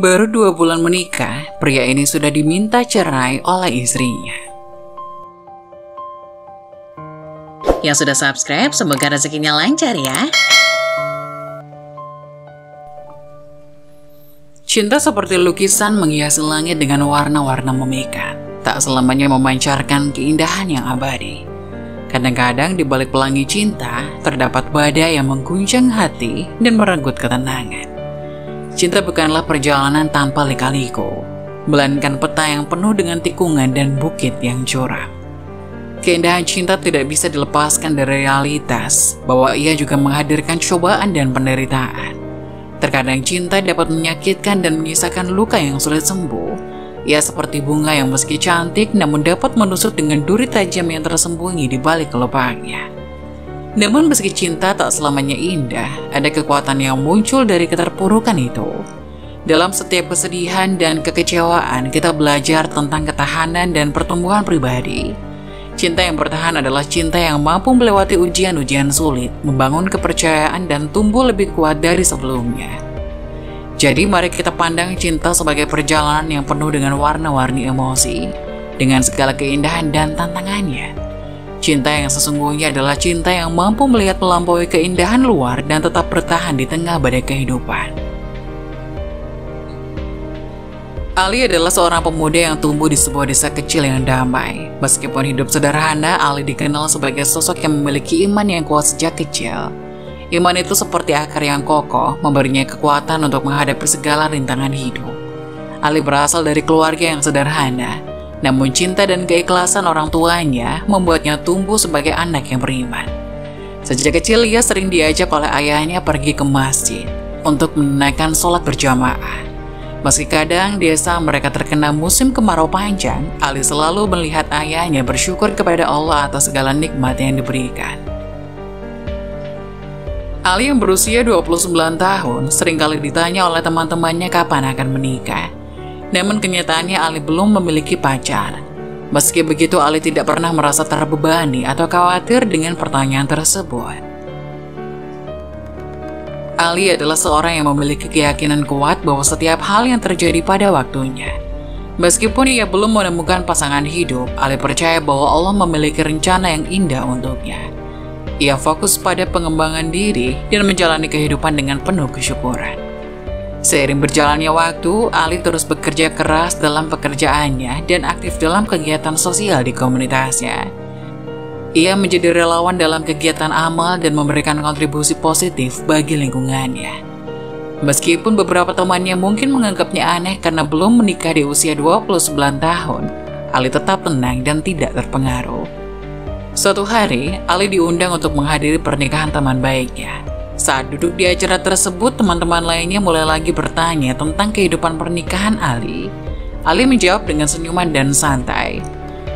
Baru 2 bulan menikah, pria ini sudah diminta cerai oleh istrinya. Yang sudah subscribe, semoga rezekinya lancar ya. Cinta seperti lukisan menghiasi langit dengan warna-warna memikat, tak selamanya memancarkan keindahan yang abadi. Kadang-kadang di balik pelangi cinta, terdapat badai yang mengguncang hati dan merenggut ketenangan. Cinta bukanlah perjalanan tanpa lika-liku, melainkan peta yang penuh dengan tikungan dan bukit yang curam. Keindahan cinta tidak bisa dilepaskan dari realitas bahwa ia juga menghadirkan cobaan dan penderitaan. Terkadang cinta dapat menyakitkan dan menyisakan luka yang sulit sembuh. Ia seperti bunga yang meski cantik namun dapat menusuk dengan duri tajam yang tersembunyi di balik kelopaknya. Namun meski cinta tak selamanya indah, ada kekuatan yang muncul dari keterpurukan itu. Dalam setiap kesedihan dan kekecewaan, kita belajar tentang ketahanan dan pertumbuhan pribadi. Cinta yang bertahan adalah cinta yang mampu melewati ujian-ujian sulit, membangun kepercayaan dan tumbuh lebih kuat dari sebelumnya. Jadi mari kita pandang cinta sebagai perjalanan yang penuh dengan warna-warni emosi, dengan segala keindahan dan tantangannya. Cinta yang sesungguhnya adalah cinta yang mampu melihat melampaui keindahan luar dan tetap bertahan di tengah badai kehidupan. Ali adalah seorang pemuda yang tumbuh di sebuah desa kecil yang damai. Meskipun hidup sederhana, Ali dikenal sebagai sosok yang memiliki iman yang kuat sejak kecil. Iman itu seperti akar yang kokoh, memberinya kekuatan untuk menghadapi segala rintangan hidup. Ali berasal dari keluarga yang sederhana, namun cinta dan keikhlasan orang tuanya membuatnya tumbuh sebagai anak yang beriman. Sejak kecil ia sering diajak oleh ayahnya pergi ke masjid untuk menunaikan sholat berjamaah. Meski kadang desa mereka terkena musim kemarau panjang, Ali selalu melihat ayahnya bersyukur kepada Allah atas segala nikmat yang diberikan. Ali yang berusia 29 tahun seringkali ditanya oleh teman-temannya kapan akan menikah. Namun kenyataannya Ali belum memiliki pacar. Meski begitu, Ali tidak pernah merasa terbebani atau khawatir dengan pertanyaan tersebut. Ali adalah seorang yang memiliki keyakinan kuat bahwa setiap hal yang terjadi pada waktunya. Meskipun ia belum menemukan pasangan hidup, Ali percaya bahwa Allah memiliki rencana yang indah untuknya. Ia fokus pada pengembangan diri dan menjalani kehidupan dengan penuh kesyukuran. Seiring berjalannya waktu, Ali terus bekerja keras dalam pekerjaannya dan aktif dalam kegiatan sosial di komunitasnya. Ia menjadi relawan dalam kegiatan amal dan memberikan kontribusi positif bagi lingkungannya. Meskipun beberapa temannya mungkin menganggapnya aneh karena belum menikah di usia 29 tahun, Ali tetap tenang dan tidak terpengaruh. Suatu hari, Ali diundang untuk menghadiri pernikahan teman baiknya. Saat duduk di acara tersebut, teman-teman lainnya mulai lagi bertanya tentang kehidupan pernikahan Ali. Ali menjawab dengan senyuman dan santai.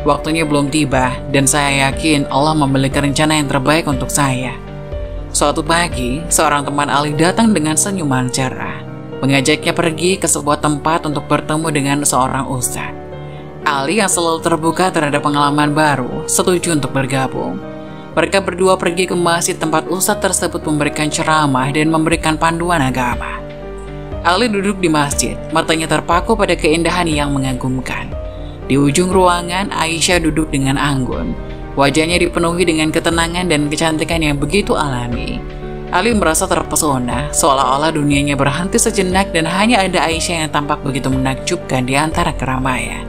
Waktunya belum tiba dan saya yakin Allah memiliki rencana yang terbaik untuk saya. Suatu pagi, seorang teman Ali datang dengan senyuman cerah, mengajaknya pergi ke sebuah tempat untuk bertemu dengan seorang ustadz. Ali yang selalu terbuka terhadap pengalaman baru, setuju untuk bergabung. Mereka berdua pergi ke masjid tempat ustadz tersebut memberikan ceramah dan memberikan panduan agama. Ali duduk di masjid, matanya terpaku pada keindahan yang mengagumkan. Di ujung ruangan, Aisyah duduk dengan anggun. Wajahnya dipenuhi dengan ketenangan dan kecantikan yang begitu alami. Ali merasa terpesona, seolah-olah dunianya berhenti sejenak dan hanya ada Aisyah yang tampak begitu menakjubkan di antara keramaian.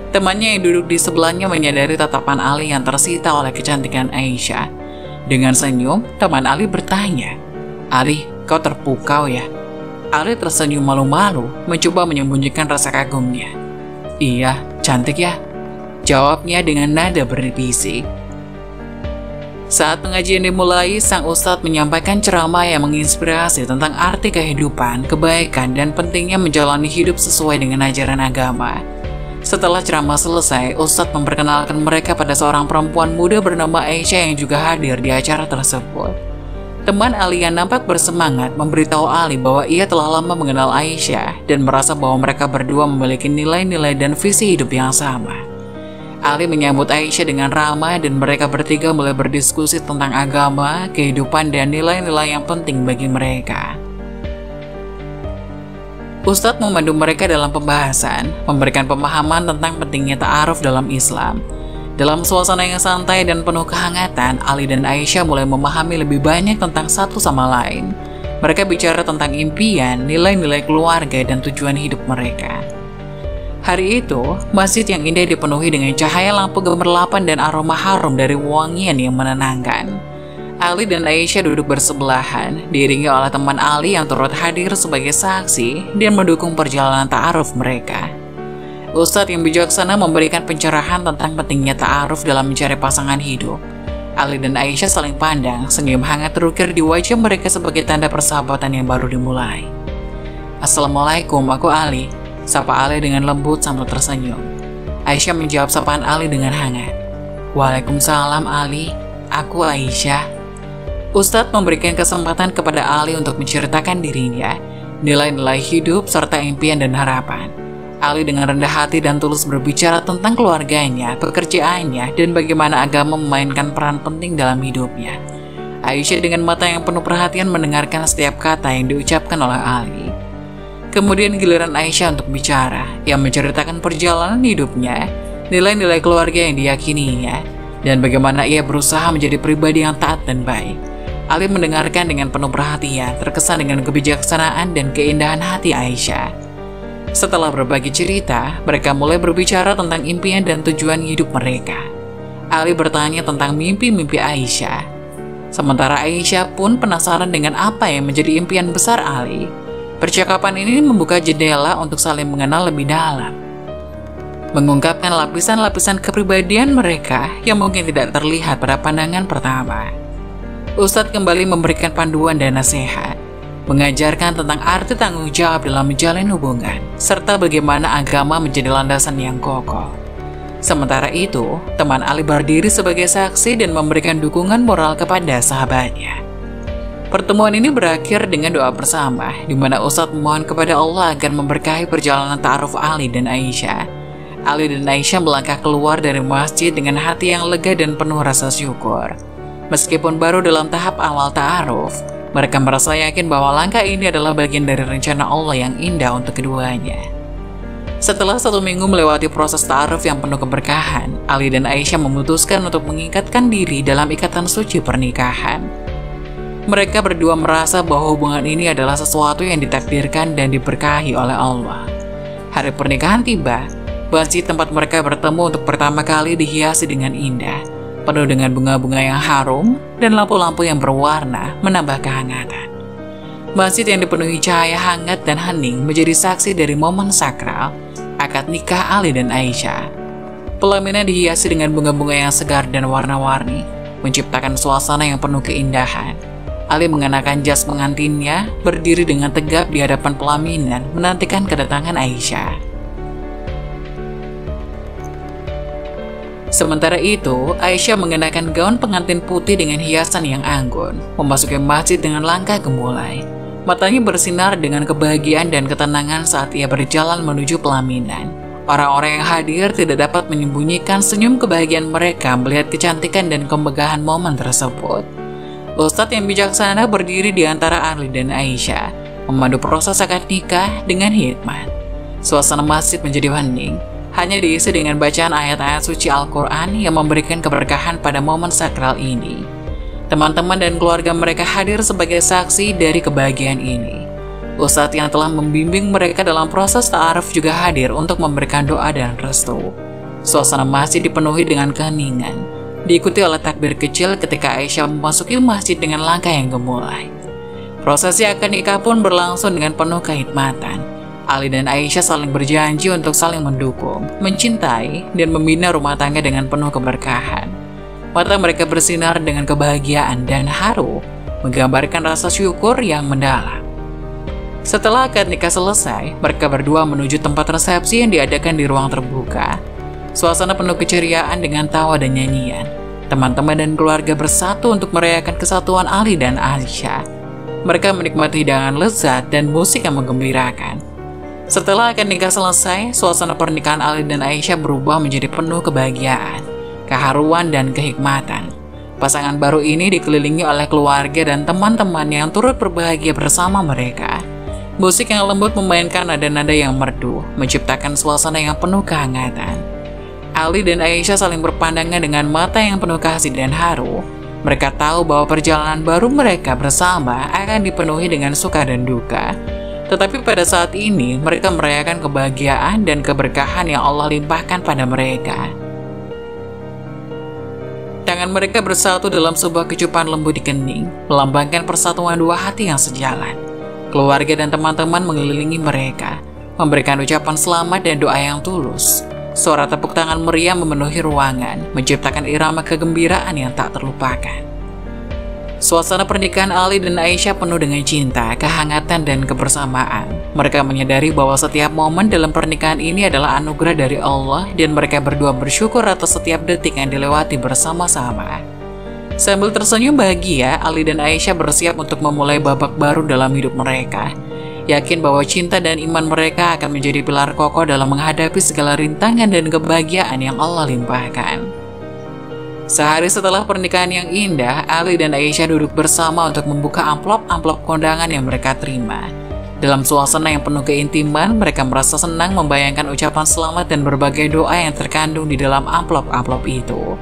Temannya yang duduk di sebelahnya menyadari tatapan Ali yang tersita oleh kecantikan Aisyah. Dengan senyum, teman Ali bertanya, "Ali, kau terpukau ya?" Ali tersenyum malu-malu, mencoba menyembunyikan rasa kagumnya. "Iya, cantik ya?" jawabnya dengan nada berbisik. Saat pengajian dimulai, sang ustadz menyampaikan ceramah yang menginspirasi tentang arti kehidupan, kebaikan, dan pentingnya menjalani hidup sesuai dengan ajaran agama. Setelah ceramah selesai, ustadz memperkenalkan mereka pada seorang perempuan muda bernama Aisyah yang juga hadir di acara tersebut. Teman Ali yang nampak bersemangat memberitahu Ali bahwa ia telah lama mengenal Aisyah dan merasa bahwa mereka berdua memiliki nilai-nilai dan visi hidup yang sama. Ali menyambut Aisyah dengan ramah dan mereka bertiga mulai berdiskusi tentang agama, kehidupan, dan nilai-nilai yang penting bagi mereka. Ustadz memandu mereka dalam pembahasan, memberikan pemahaman tentang pentingnya ta'aruf dalam Islam. Dalam suasana yang santai dan penuh kehangatan, Ali dan Aisyah mulai memahami lebih banyak tentang satu sama lain. Mereka bicara tentang impian, nilai-nilai keluarga, dan tujuan hidup mereka. Hari itu, masjid yang indah dipenuhi dengan cahaya lampu gemerlapan dan aroma harum dari wangian yang menenangkan. Ali dan Aisyah duduk bersebelahan, diiringi oleh teman Ali yang turut hadir sebagai saksi dan mendukung perjalanan ta'aruf mereka. Ustadz yang bijaksana memberikan pencerahan tentang pentingnya ta'aruf dalam mencari pasangan hidup. Ali dan Aisyah saling pandang, senyum hangat terukir di wajah mereka sebagai tanda persahabatan yang baru dimulai. "Assalamualaikum, aku Ali," sapa Ali dengan lembut sambil tersenyum. Aisyah menjawab sapaan Ali dengan hangat. "Waalaikumsalam Ali, aku Aisyah." Ustadz memberikan kesempatan kepada Ali untuk menceritakan dirinya, nilai-nilai hidup, serta impian dan harapan. Ali dengan rendah hati dan tulus berbicara tentang keluarganya, pekerjaannya, dan bagaimana agama memainkan peran penting dalam hidupnya. Aisyah dengan mata yang penuh perhatian mendengarkan setiap kata yang diucapkan oleh Ali. Kemudian giliran Aisyah untuk bicara, yang menceritakan perjalanan hidupnya, nilai-nilai keluarga yang diyakininya, dan bagaimana ia berusaha menjadi pribadi yang taat dan baik. Ali mendengarkan dengan penuh perhatian, terkesan dengan kebijaksanaan dan keindahan hati Aisyah. Setelah berbagi cerita, mereka mulai berbicara tentang impian dan tujuan hidup mereka. Ali bertanya tentang mimpi-mimpi Aisyah. Sementara Aisyah pun penasaran dengan apa yang menjadi impian besar Ali. Percakapan ini membuka jendela untuk saling mengenal lebih dalam, mengungkapkan lapisan-lapisan kepribadian mereka yang mungkin tidak terlihat pada pandangan pertama. Ustadz kembali memberikan panduan dan nasihat, mengajarkan tentang arti tanggung jawab dalam menjalin hubungan, serta bagaimana agama menjadi landasan yang kokoh. Sementara itu, teman Ali berdiri sebagai saksi dan memberikan dukungan moral kepada sahabatnya. Pertemuan ini berakhir dengan doa bersama, di mana Ustadz memohon kepada Allah agar memberkahi perjalanan ta'aruf Ali dan Aisyah. Ali dan Aisyah melangkah keluar dari masjid dengan hati yang lega dan penuh rasa syukur. Meskipun baru dalam tahap awal ta'aruf, mereka merasa yakin bahwa langkah ini adalah bagian dari rencana Allah yang indah untuk keduanya. Setelah 1 minggu melewati proses ta'aruf yang penuh keberkahan, Ali dan Aisyah memutuskan untuk mengikatkan diri dalam ikatan suci pernikahan. Mereka berdua merasa bahwa hubungan ini adalah sesuatu yang ditakdirkan dan diberkahi oleh Allah. Hari pernikahan tiba, masjid tempat mereka bertemu untuk pertama kali dihiasi dengan indah, penuh dengan bunga-bunga yang harum dan lampu-lampu yang berwarna menambah kehangatan. Masjid yang dipenuhi cahaya hangat dan hening menjadi saksi dari momen sakral akad nikah Ali dan Aisyah. Pelaminan dihiasi dengan bunga-bunga yang segar dan warna-warni, menciptakan suasana yang penuh keindahan. Ali mengenakan jas pengantinnya, berdiri dengan tegap di hadapan pelaminan, menantikan kedatangan Aisyah. Sementara itu, Aisyah mengenakan gaun pengantin putih dengan hiasan yang anggun, memasuki masjid dengan langkah gemulai. Matanya bersinar dengan kebahagiaan dan ketenangan saat ia berjalan menuju pelaminan. Orang-orang yang hadir tidak dapat menyembunyikan senyum kebahagiaan mereka melihat kecantikan dan kemegahan momen tersebut. Ustadz yang bijaksana berdiri di antara Ali dan Aisyah, memandu proses akad nikah dengan hikmat. Suasana masjid menjadi hening, hanya diisi dengan bacaan ayat-ayat suci Al-Quran yang memberikan keberkahan pada momen sakral ini. Teman-teman dan keluarga mereka hadir sebagai saksi dari kebahagiaan ini. Ustadz yang telah membimbing mereka dalam proses ta'aruf juga hadir untuk memberikan doa dan restu. Suasana masjid dipenuhi dengan keheningan, diikuti oleh takbir kecil ketika Aisyah memasuki masjid dengan langkah yang gemulai. Prosesi akad nikah pun berlangsung dengan penuh kehikmatan. Ali dan Aisyah saling berjanji untuk saling mendukung, mencintai, dan membina rumah tangga dengan penuh keberkahan. Mata mereka bersinar dengan kebahagiaan dan haru, menggambarkan rasa syukur yang mendalam. Setelah akad nikah selesai, mereka berdua menuju tempat resepsi yang diadakan di ruang terbuka. Suasana penuh keceriaan dengan tawa dan nyanyian. Teman-teman dan keluarga bersatu untuk merayakan kesatuan Ali dan Aisyah. Mereka menikmati hidangan lezat dan musik yang menggembirakan. Setelah akad nikah selesai, suasana pernikahan Ali dan Aisyah berubah menjadi penuh kebahagiaan, keharuan, dan kehikmatan. Pasangan baru ini dikelilingi oleh keluarga dan teman-teman yang turut berbahagia bersama mereka. Musik yang lembut memainkan nada-nada yang merdu, menciptakan suasana yang penuh kehangatan. Ali dan Aisyah saling berpandangan dengan mata yang penuh kasih dan haru. Mereka tahu bahwa perjalanan baru mereka bersama akan dipenuhi dengan suka dan duka. Tetapi pada saat ini, mereka merayakan kebahagiaan dan keberkahan yang Allah limpahkan pada mereka. Tangan mereka bersatu dalam sebuah kecupan lembut di kening, melambangkan persatuan dua hati yang sejalan. Keluarga dan teman-teman mengelilingi mereka, memberikan ucapan selamat dan doa yang tulus. Suara tepuk tangan meriah memenuhi ruangan, menciptakan irama kegembiraan yang tak terlupakan. Suasana pernikahan Ali dan Aisyah penuh dengan cinta, kehangatan, dan kebersamaan. Mereka menyadari bahwa setiap momen dalam pernikahan ini adalah anugerah dari Allah, dan mereka berdua bersyukur atas setiap detik yang dilewati bersama-sama. Sambil tersenyum bahagia, Ali dan Aisyah bersiap untuk memulai babak baru dalam hidup mereka. Yakin bahwa cinta dan iman mereka akan menjadi pilar kokoh dalam menghadapi segala rintangan dan kebahagiaan yang Allah limpahkan. Sehari setelah pernikahan yang indah, Ali dan Aisyah duduk bersama untuk membuka amplop-amplop kondangan yang mereka terima. Dalam suasana yang penuh keintiman, mereka merasa senang membayangkan ucapan selamat dan berbagai doa yang terkandung di dalam amplop-amplop itu.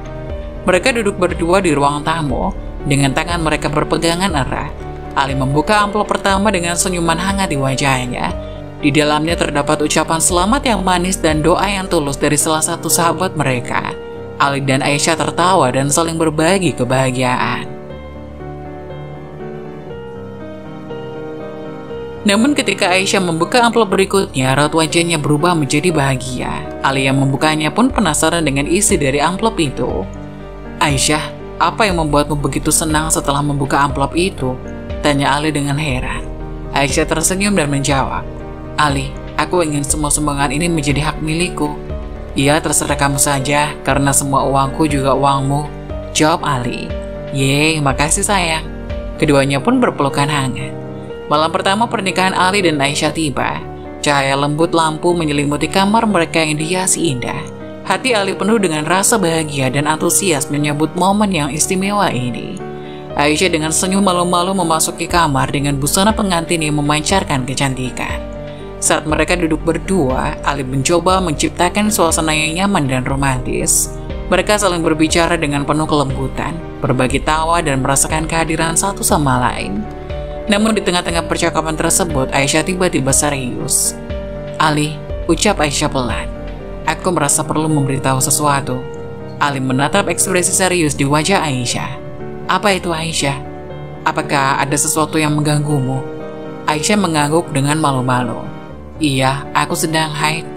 Mereka duduk berdua di ruang tamu, dengan tangan mereka berpegangan erat. Ali membuka amplop pertama dengan senyuman hangat di wajahnya. Di dalamnya terdapat ucapan selamat yang manis dan doa yang tulus dari salah satu sahabat mereka. Ali dan Aisyah tertawa dan saling berbagi kebahagiaan. Namun ketika Aisyah membuka amplop berikutnya, raut wajahnya berubah menjadi bahagia. Ali yang membukanya pun penasaran dengan isi dari amplop itu. "Aisyah, apa yang membuatmu begitu senang setelah membuka amplop itu?" tanya Ali dengan heran. Aisyah tersenyum dan menjawab, "Ali, aku ingin semua sumbangan ini menjadi hak milikku." "Iya, terserah kamu saja, karena semua uangku juga uangmu," jawab Ali. "Yeay, makasih sayang." Keduanya pun berpelukan hangat. Malam pertama pernikahan Ali dan Aisyah tiba. Cahaya lembut lampu menyelimuti kamar mereka yang dihiasi indah. Hati Ali penuh dengan rasa bahagia dan antusias menyambut momen yang istimewa ini. Aisyah dengan senyum malu-malu memasuki kamar dengan busana pengantin yang memancarkan kecantikan. Saat mereka duduk berdua, Ali mencoba menciptakan suasana yang nyaman dan romantis. Mereka saling berbicara dengan penuh kelembutan, berbagi tawa dan merasakan kehadiran satu sama lain. Namun di tengah-tengah percakapan tersebut, Aisyah tiba-tiba serius. "Ali," ucap Aisyah pelan, "aku merasa perlu memberitahu sesuatu." Ali menatap ekspresi serius di wajah Aisyah. "Apa itu Aisyah? Apakah ada sesuatu yang mengganggumu?" Aisyah mengangguk dengan malu-malu. "Iya, aku sedang haid."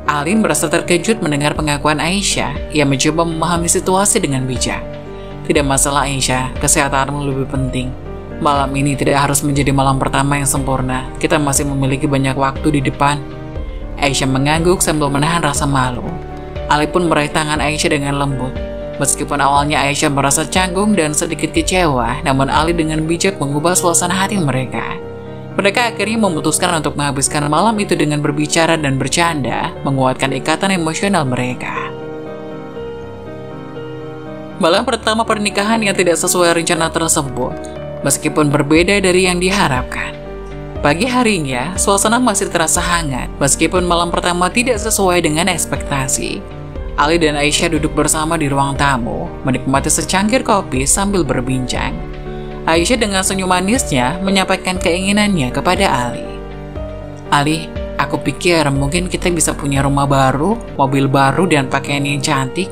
Ali merasa terkejut mendengar pengakuan Aisyah. Ia mencoba memahami situasi dengan bijak. "Tidak masalah Aisyah, kesehatanmu lebih penting. Malam ini tidak harus menjadi malam pertama yang sempurna. Kita masih memiliki banyak waktu di depan." Aisyah mengangguk sambil menahan rasa malu. Ali pun meraih tangan Aisyah dengan lembut. Meskipun awalnya Aisyah merasa canggung dan sedikit kecewa, namun Ali dengan bijak mengubah suasana hati mereka. Mereka akhirnya memutuskan untuk menghabiskan malam itu dengan berbicara dan bercanda, menguatkan ikatan emosional mereka. Malam pertama pernikahan yang tidak sesuai rencana tersebut, meskipun berbeda dari yang diharapkan. Pagi harinya, suasana masih terasa hangat, meskipun malam pertama tidak sesuai dengan ekspektasi. Ali dan Aisyah duduk bersama di ruang tamu, menikmati secangkir kopi sambil berbincang. Aisyah dengan senyum manisnya menyampaikan keinginannya kepada Ali. "Ali, aku pikir mungkin kita bisa punya rumah baru, mobil baru, dan pakaian yang cantik.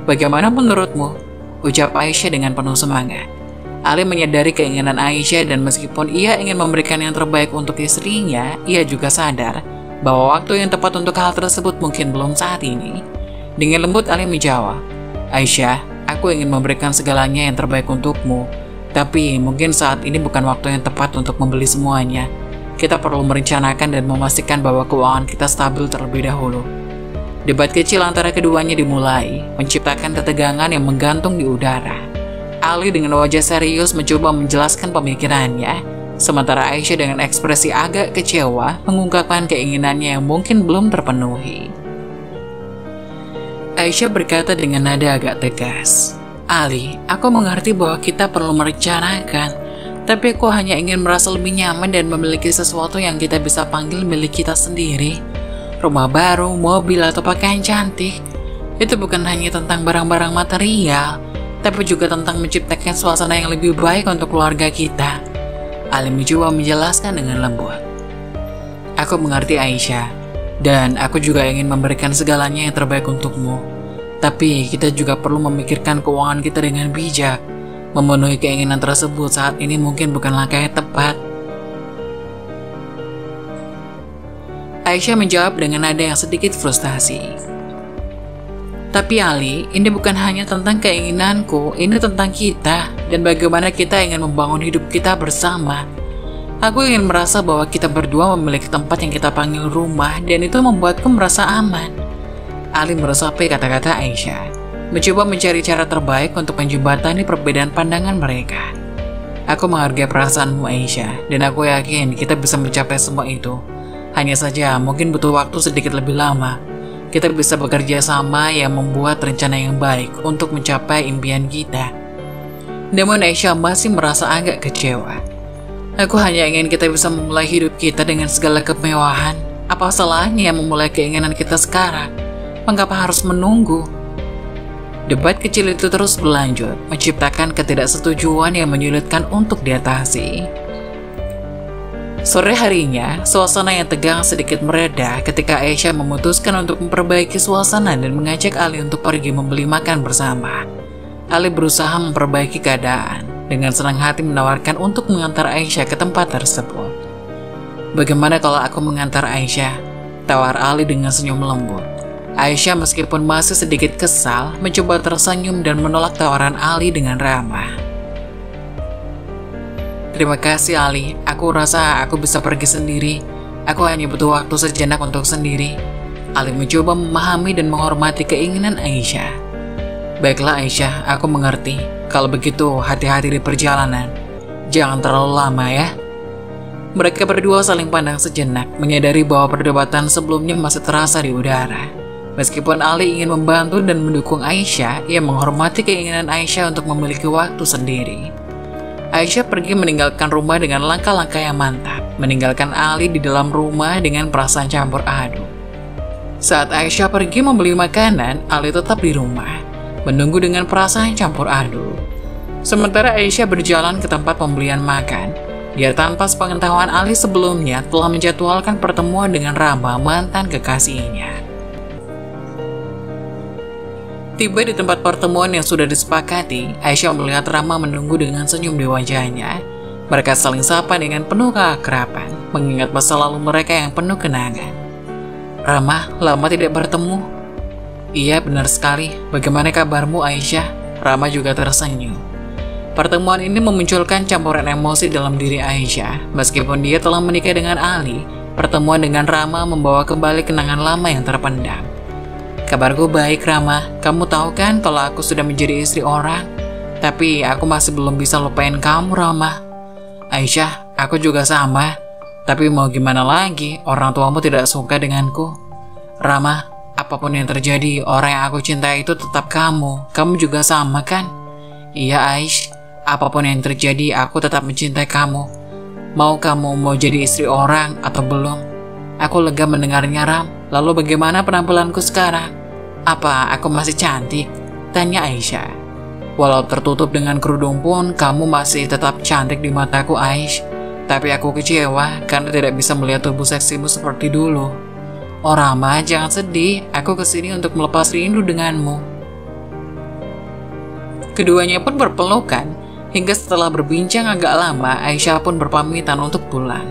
Bagaimana menurutmu?" ucap Aisyah dengan penuh semangat. Ali menyadari keinginan Aisyah dan meskipun ia ingin memberikan yang terbaik untuk istrinya, ia juga sadar bahwa waktu yang tepat untuk hal tersebut mungkin belum saat ini. Dengan lembut Ali menjawab, "Aisyah, aku ingin memberikan segalanya yang terbaik untukmu. Tapi mungkin saat ini bukan waktu yang tepat untuk membeli semuanya. Kita perlu merencanakan dan memastikan bahwa keuangan kita stabil terlebih dahulu." Debat kecil antara keduanya dimulai, menciptakan ketegangan yang menggantung di udara. Ali dengan wajah serius mencoba menjelaskan pemikirannya, sementara Aisyah dengan ekspresi agak kecewa mengungkapkan keinginannya yang mungkin belum terpenuhi. Aisyah berkata dengan nada agak tegas, "Ali, aku mengerti bahwa kita perlu merencanakan, Tapi aku hanya ingin merasa lebih nyaman dan memiliki sesuatu yang kita bisa panggil milik kita sendiri. Rumah baru, mobil, atau pakaian cantik. Itu bukan hanya tentang barang-barang material, tapi juga tentang menciptakan suasana yang lebih baik untuk keluarga kita. Ali mencoba menjelaskan dengan lembut. Aku mengerti Aisyah, dan aku juga ingin memberikan segalanya yang terbaik untukmu. Tapi kita juga perlu memikirkan keuangan kita dengan bijak. Memenuhi keinginan tersebut saat ini mungkin bukan langkah yang tepat. Aisyah menjawab dengan nada yang sedikit frustasi. Tapi Ali, ini bukan hanya tentang keinginanku, ini tentang kita dan bagaimana kita ingin membangun hidup kita bersama. Aku ingin merasa bahwa kita berdua memiliki tempat yang kita panggil rumah dan itu membuatku merasa aman. Ali meresapi kata-kata Aisyah, mencoba mencari cara terbaik untuk menjembatani perbedaan pandangan mereka. Aku menghargai perasaanmu Aisyah, dan aku yakin kita bisa mencapai semua itu. Hanya saja mungkin butuh waktu sedikit lebih lama. Kita bisa bekerja sama yang membuat rencana yang baik untuk mencapai impian kita. Namun Aisyah masih merasa agak kecewa. Aku hanya ingin kita bisa memulai hidup kita dengan segala kemewahan. Apa salahnya memulai keinginan kita sekarang? Mengapa harus menunggu? Debat kecil itu terus berlanjut, menciptakan ketidaksetujuan yang menyulitkan untuk diatasi. Sore harinya, suasana yang tegang sedikit mereda ketika Aisyah memutuskan untuk memperbaiki suasana dan mengajak Ali untuk pergi membeli makan bersama. Ali berusaha memperbaiki keadaan, dengan senang hati menawarkan untuk mengantar Aisyah ke tempat tersebut. Bagaimana kalau aku mengantar Aisyah? Tawar Ali dengan senyum lembut. Aisyah meskipun masih sedikit kesal, mencoba tersenyum dan menolak tawaran Ali dengan ramah. Terima kasih Ali, aku rasa aku bisa pergi sendiri. Aku hanya butuh waktu sejenak untuk sendiri. Ali mencoba memahami dan menghormati keinginan Aisyah. Baiklah Aisyah, aku mengerti. Kalau begitu, hati-hati di perjalanan. Jangan terlalu lama ya. Mereka berdua saling pandang sejenak, menyadari bahwa perdebatan sebelumnya masih terasa di udara. Meskipun Ali ingin membantu dan mendukung Aisyah, ia menghormati keinginan Aisyah untuk memiliki waktu sendiri. Aisyah pergi meninggalkan rumah dengan langkah-langkah yang mantap, meninggalkan Ali di dalam rumah dengan perasaan campur aduk. Saat Aisyah pergi membeli makanan, Ali tetap di rumah, menunggu dengan perasaan campur aduk. Sementara Aisyah berjalan ke tempat pembelian makan, dia tanpa sepengetahuan Ali sebelumnya telah menjadwalkan pertemuan dengan Rama, mantan kekasihnya. Tiba di tempat pertemuan yang sudah disepakati, Aisyah melihat Rama menunggu dengan senyum di wajahnya. Mereka saling sapa dengan penuh keakraban, mengingat masa lalu mereka yang penuh kenangan. Rama, lama tidak bertemu. Iya, benar sekali. Bagaimana kabarmu, Aisyah? Rama juga tersenyum. Pertemuan ini memunculkan campuran emosi dalam diri Aisyah. Meskipun dia telah menikah dengan Ali, pertemuan dengan Rama membawa kembali kenangan lama yang terpendam. Kabarku baik Rama, kamu tahu kan kalau aku sudah menjadi istri orang? Tapi aku masih belum bisa lupain kamu Rama. Aisyah, aku juga sama. Tapi mau gimana lagi, orang tuamu tidak suka denganku. Rama, apapun yang terjadi, orang yang aku cintai itu tetap kamu. Kamu juga sama kan? Iya Aish, apapun yang terjadi, aku tetap mencintai kamu. Mau kamu mau jadi istri orang atau belum? Aku lega mendengarnya Ram. Lalu bagaimana penampilanku sekarang? Apa aku masih cantik? Tanya Aisyah. Walau tertutup dengan kerudung pun, kamu masih tetap cantik di mataku Aish. Tapi aku kecewa karena tidak bisa melihat tubuh seksimu seperti dulu. Oh Rama, jangan sedih. Aku kesini untuk melepas rindu denganmu. Keduanya pun berpelukan. Hingga setelah berbincang agak lama, Aisyah pun berpamitan untuk pulang.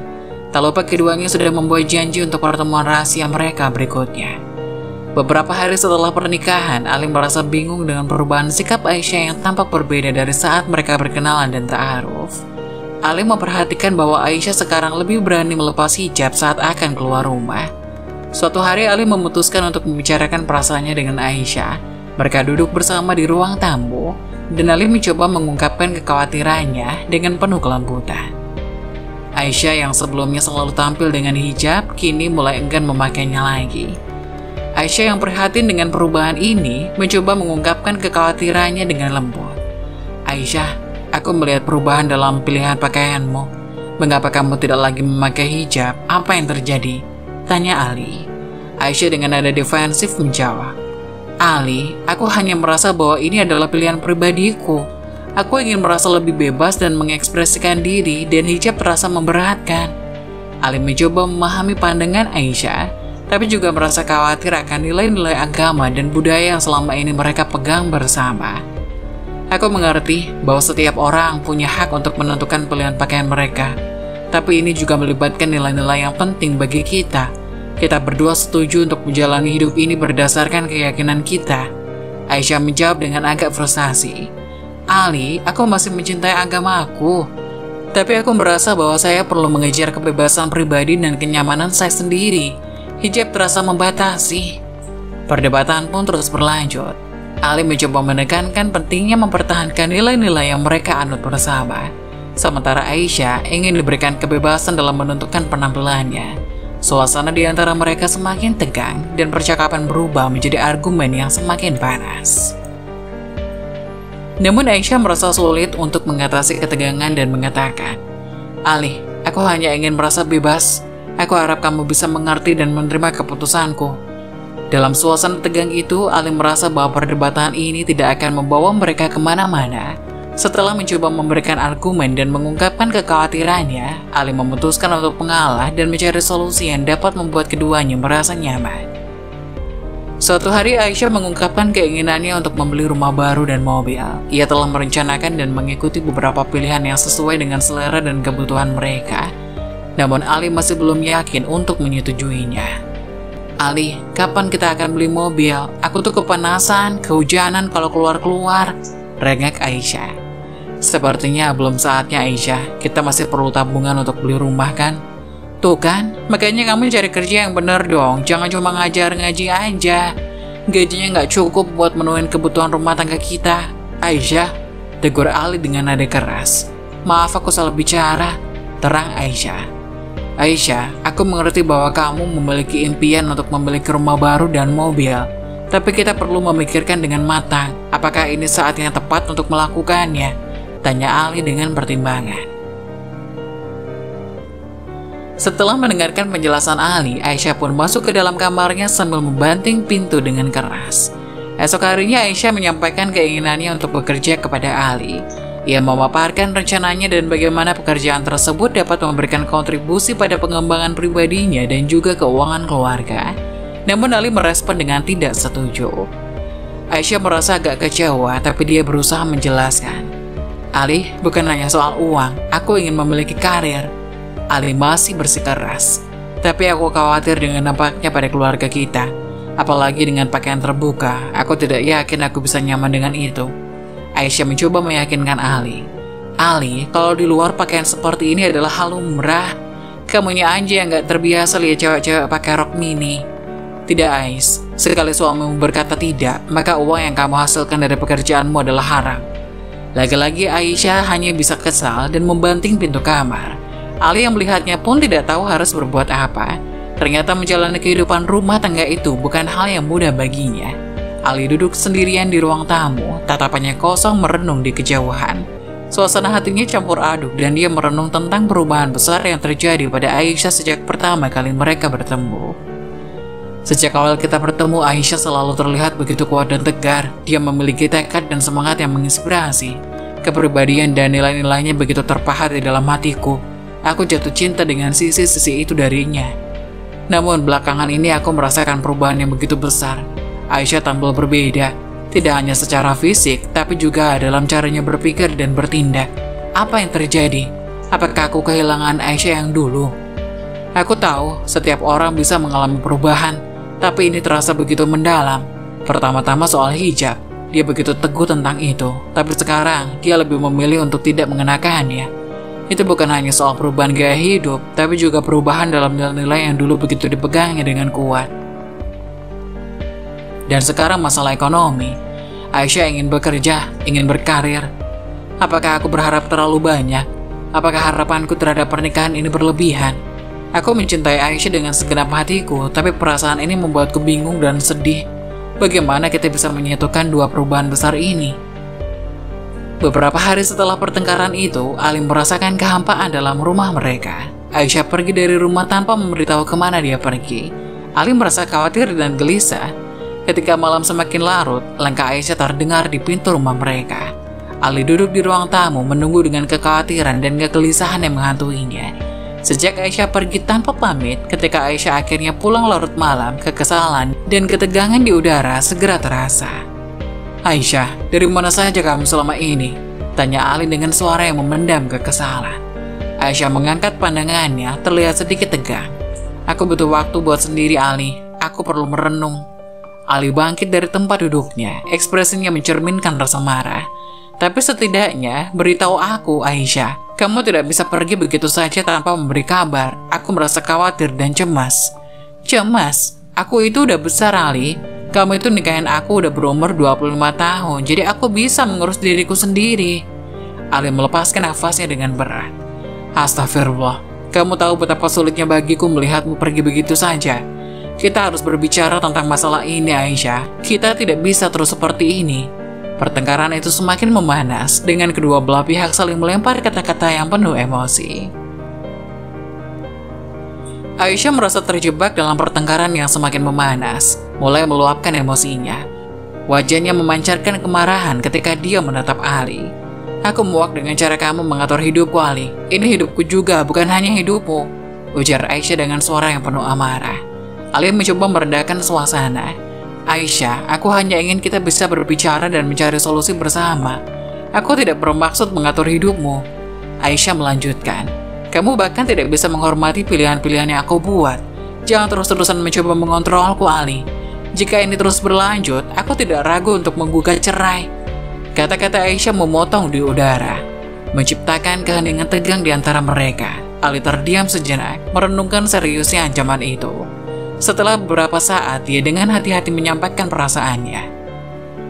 Tak lupa keduanya sudah membuat janji untuk pertemuan rahasia mereka berikutnya. Beberapa hari setelah pernikahan, Ali merasa bingung dengan perubahan sikap Aisyah yang tampak berbeda dari saat mereka berkenalan dan ta'aruf. Ali memperhatikan bahwa Aisyah sekarang lebih berani melepas hijab saat akan keluar rumah. Suatu hari Ali memutuskan untuk membicarakan perasaannya dengan Aisyah. Mereka duduk bersama di ruang tamu, dan Ali mencoba mengungkapkan kekhawatirannya dengan penuh kelembutan. Aisyah yang sebelumnya selalu tampil dengan hijab, kini mulai enggan memakainya lagi. Aisyah yang prihatin dengan perubahan ini mencoba mengungkapkan kekhawatirannya dengan lembut. Aisyah, aku melihat perubahan dalam pilihan pakaianmu. Mengapa kamu tidak lagi memakai hijab? Apa yang terjadi? Tanya Ali. Aisyah dengan nada defensif menjawab, Ali, aku hanya merasa bahwa ini adalah pilihan pribadiku. Aku ingin merasa lebih bebas dan mengekspresikan diri, dan hijab terasa memberatkan. Ali mencoba memahami pandangan Aisyah, tapi juga merasa khawatir akan nilai-nilai agama dan budaya yang selama ini mereka pegang bersama. Aku mengerti bahwa setiap orang punya hak untuk menentukan pilihan pakaian mereka, tapi ini juga melibatkan nilai-nilai yang penting bagi kita. Kita berdua setuju untuk menjalani hidup ini berdasarkan keyakinan kita. Aisyah menjawab dengan agak frustasi. Ali, aku masih mencintai agama aku. Tapi aku merasa bahwa saya perlu mengejar kebebasan pribadi dan kenyamanan saya sendiri. Hijab terasa membatasi. Perdebatan pun terus berlanjut. Ali mencoba menekankan pentingnya mempertahankan nilai-nilai yang mereka anut bersama. Sementara Aisyah ingin diberikan kebebasan dalam menentukan penampilannya. Suasana di antara mereka semakin tegang dan percakapan berubah menjadi argumen yang semakin panas. Namun Aisyah merasa sulit untuk mengatasi ketegangan dan mengatakan, Ali, aku hanya ingin merasa bebas. Aku harap kamu bisa mengerti dan menerima keputusanku. Dalam suasana tegang itu, Ali merasa bahwa perdebatan ini tidak akan membawa mereka kemana-mana. Setelah mencoba memberikan argumen dan mengungkapkan kekhawatirannya, Ali memutuskan untuk mengalah dan mencari solusi yang dapat membuat keduanya merasa nyaman. Suatu hari Aisyah mengungkapkan keinginannya untuk membeli rumah baru dan mobil. Ia telah merencanakan dan mengikuti beberapa pilihan yang sesuai dengan selera dan kebutuhan mereka. Namun Ali masih belum yakin untuk menyetujuinya. Ali, kapan kita akan beli mobil? Aku tuh kepanasan, kehujanan kalau keluar-keluar, rengek Aisyah. Sepertinya belum saatnya Aisyah, kita masih perlu tabungan untuk beli rumah kan? Tuh kan, makanya kamu cari kerja yang bener dong, jangan cuma ngajar ngaji aja. Gajinya nggak cukup buat menuhin kebutuhan rumah tangga kita. Aisyah, tegur Ali dengan nada keras. Maaf aku salah bicara, terang Aisyah. Aisyah, aku mengerti bahwa kamu memiliki impian untuk memiliki rumah baru dan mobil. Tapi kita perlu memikirkan dengan matang, apakah ini saat yang tepat untuk melakukannya? Tanya Ali dengan pertimbangan. Setelah mendengarkan penjelasan Ali, Aisyah pun masuk ke dalam kamarnya sambil membanting pintu dengan keras. Esok harinya Aisyah menyampaikan keinginannya untuk bekerja kepada Ali. Ia memaparkan rencananya dan bagaimana pekerjaan tersebut dapat memberikan kontribusi pada pengembangan pribadinya dan juga keuangan keluarga. Namun Ali merespon dengan tidak setuju. Aisyah merasa agak kecewa, tapi dia berusaha menjelaskan. Ali, bukan hanya soal uang, aku ingin memiliki karir. Ali masih bersikeras. Tapi aku khawatir dengan dampaknya pada keluarga kita. Apalagi dengan pakaian terbuka, aku tidak yakin aku bisa nyaman dengan itu. Aisyah mencoba meyakinkan Ali. Ali, kalau di luar pakaian seperti ini adalah hal lumrah. Kamunya aja yang gak terbiasa lihat cewek-cewek pakai rok mini. Tidak Ais, sekali suamimu berkata tidak, maka uang yang kamu hasilkan dari pekerjaanmu adalah haram. Lagi-lagi Aisyah hanya bisa kesal dan membanting pintu kamar. Ali yang melihatnya pun tidak tahu harus berbuat apa. Ternyata menjalani kehidupan rumah tangga itu bukan hal yang mudah baginya. Ali duduk sendirian di ruang tamu, tatapannya kosong merenung di kejauhan. Suasana hatinya campur aduk dan dia merenung tentang perubahan besar yang terjadi pada Aisyah sejak pertama kali mereka bertemu. Sejak awal kita bertemu, Aisyah selalu terlihat begitu kuat dan tegar. Dia memiliki tekad dan semangat yang menginspirasi. Kepribadian dan nilai-nilainya begitu terpahat di dalam hatiku. Aku jatuh cinta dengan sisi-sisi itu darinya. Namun belakangan ini aku merasakan perubahan yang begitu besar. Aisyah tampil berbeda, tidak hanya secara fisik, tapi juga dalam caranya berpikir dan bertindak. Apa yang terjadi? Apakah aku kehilangan Aisyah yang dulu? Aku tahu setiap orang bisa mengalami perubahan, tapi ini terasa begitu mendalam. Pertama-tama soal hijab, dia begitu teguh tentang itu, tapi sekarang dia lebih memilih untuk tidak mengenakannya. Itu bukan hanya soal perubahan gaya hidup, tapi juga perubahan dalam nilai-nilai yang dulu begitu dipegangnya dengan kuat. Dan sekarang masalah ekonomi. Aisyah ingin bekerja, ingin berkarir. Apakah aku berharap terlalu banyak? Apakah harapanku terhadap pernikahan ini berlebihan? Aku mencintai Aisyah dengan segenap hatiku, tapi perasaan ini membuatku bingung dan sedih. Bagaimana kita bisa menyatukan dua perubahan besar ini? Beberapa hari setelah pertengkaran itu, Ali merasakan kehampaan dalam rumah mereka. Aisyah pergi dari rumah tanpa memberitahu kemana dia pergi. Ali merasa khawatir dan gelisah. Ketika malam semakin larut, langkah Aisyah terdengar di pintu rumah mereka. Ali duduk di ruang tamu menunggu dengan kekhawatiran dan kegelisahan yang menghantuinya. Sejak Aisyah pergi tanpa pamit, ketika Aisyah akhirnya pulang larut malam, kekesalan dan ketegangan di udara segera terasa. "Aisyah, dari mana saja kamu selama ini?" tanya Ali dengan suara yang memendam kekesalan. Aisyah mengangkat pandangannya, terlihat sedikit tegang. "Aku butuh waktu buat sendiri, Ali. Aku perlu merenung." Ali bangkit dari tempat duduknya, ekspresinya mencerminkan rasa marah. "Tapi setidaknya beritahu aku, Aisyah. Kamu tidak bisa pergi begitu saja tanpa memberi kabar. Aku merasa khawatir dan cemas." "Cemas? Aku itu udah besar, Ali. Kamu itu nikahin aku udah berumur 25 tahun, jadi aku bisa mengurus diriku sendiri." Ali melepaskan nafasnya dengan berat. "Astagfirullah, kamu tahu betapa sulitnya bagiku melihatmu pergi begitu saja. Kita harus berbicara tentang masalah ini, Aisyah. Kita tidak bisa terus seperti ini." Pertengkaran itu semakin memanas, dengan kedua belah pihak saling melempar kata-kata yang penuh emosi. Aisyah merasa terjebak dalam pertengkaran yang semakin memanas, mulai meluapkan emosinya. Wajahnya memancarkan kemarahan ketika dia menatap Ali. "Aku muak dengan cara kamu mengatur hidupku, Ali. Ini hidupku juga, bukan hanya hidupmu," ujar Aisyah dengan suara yang penuh amarah. Ali mencoba meredakan suasana. "Aisyah, aku hanya ingin kita bisa berbicara dan mencari solusi bersama. Aku tidak bermaksud mengatur hidupmu." Aisyah melanjutkan, "Kamu bahkan tidak bisa menghormati pilihan-pilihan yang aku buat. Jangan terus-terusan mencoba mengontrolku, Ali. Jika ini terus berlanjut, aku tidak ragu untuk menggugat cerai." Kata-kata Aisyah memotong di udara, menciptakan keheningan tegang di antara mereka. Ali terdiam sejenak, merenungkan seriusnya ancaman itu. Setelah beberapa saat, dia dengan hati-hati menyampaikan perasaannya.